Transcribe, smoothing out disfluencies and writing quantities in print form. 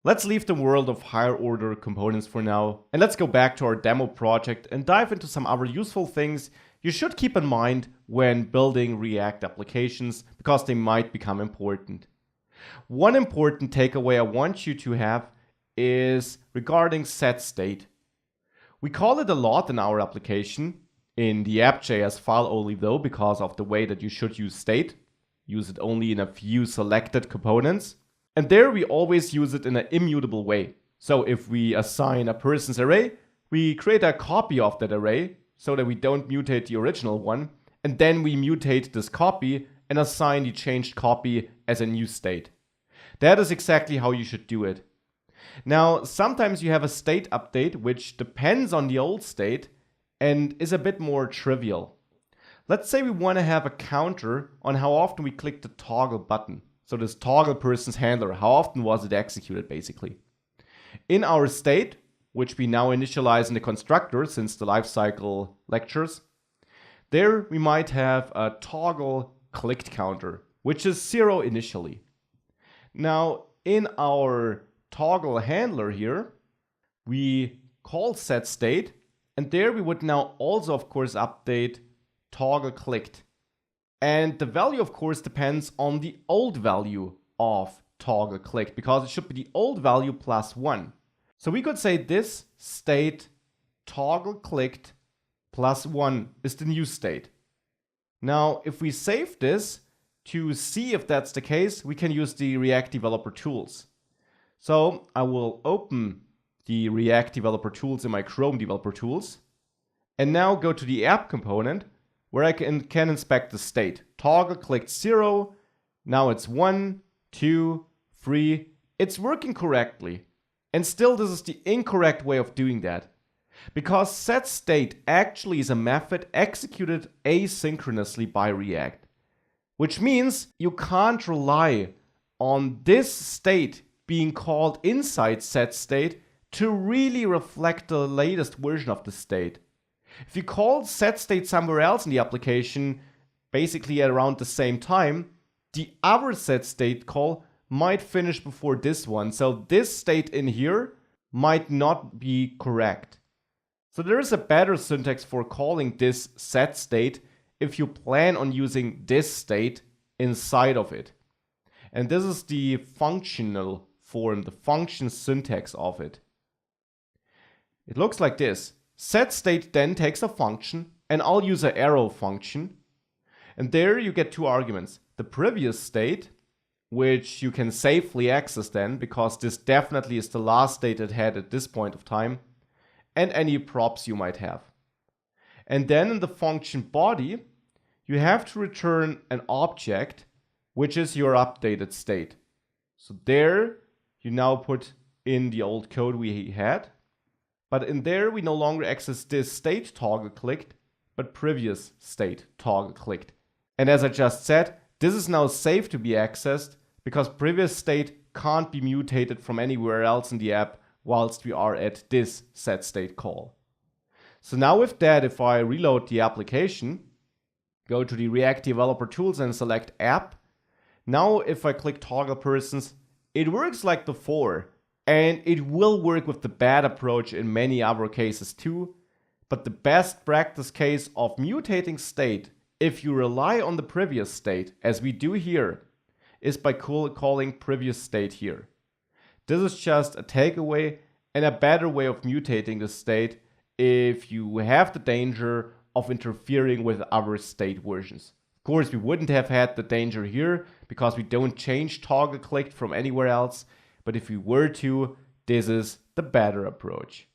Let's leave the world of higher order components for now, and let's go back to our demo project and dive into some other useful things you should keep in mind when building React applications, because they might become important. One important takeaway I want you to have is regarding setState. We call it a lot in our application, in the app.js file only though, because of the way that you should use state. Use it only in a few selected components. And there we always use it in an immutable way. So if we assign a person's array, we create a copy of that array so that we don't mutate the original one. And then we mutate this copy and assign the changed copy as a new state. That is exactly how you should do it. Now, sometimes you have a state update which depends on the old state and is a bit more trivial. Let's say we want to have a counter on how often we click the toggle button. So this toggle person's handler, how often was it executed basically? In our state, which we now initialize in the constructor since the lifecycle lectures, there we might have a toggle clicked counter, which is 0 initially. Now in our toggle handler here, we call setState, and there we would now also of course update toggle clicked. And the value, of course, depends on the old value of toggle clicked, because it should be the old value plus 1. So we could say this state toggle clicked plus 1 is the new state. Now, if we save this to see if that's the case, we can use the React Developer Tools. So I will open the React Developer Tools in my Chrome Developer Tools, and now go to the app component, where I can inspect the state. Toggle clicked 0, now it's 1, 2, 3. It's working correctly. And still this is the incorrect way of doing that. Because setState actually is a method executed asynchronously by React. Which means you can't rely on this state being called inside setState to really reflect the latest version of the state. If you call setState somewhere else in the application, basically at around the same time, the other setState call might finish before this one. So this state in here might not be correct. So there is a better syntax for calling this setState if you plan on using this state inside of it. And this is the functional form, the function syntax of it. It looks like this. setState then takes a function, and I'll use an arrow function. And there you get two arguments. The previous state, which you can safely access then, because this definitely is the last state it had at this point of time, and any props you might have. And then in the function body, you have to return an object, which is your updated state. So there you now put in the old code we had. But in there, we no longer access this state toggle clicked, but previous state toggle clicked. And as I just said, this is now safe to be accessed because previous state can't be mutated from anywhere else in the app whilst we are at this setState call. So now with that, if I reload the application, go to the React Developer Tools and select App. Now if I click toggle persons, it works like before. And it will work with the bad approach in many other cases too. But the best practice case of mutating state, if you rely on the previous state, as we do here, is by calling previous state here. This is just a takeaway and a better way of mutating the state if you have the danger of interfering with other state versions. Of course, we wouldn't have had the danger here because we don't change toggle clicked from anywhere else. But if we were to, this is the better approach.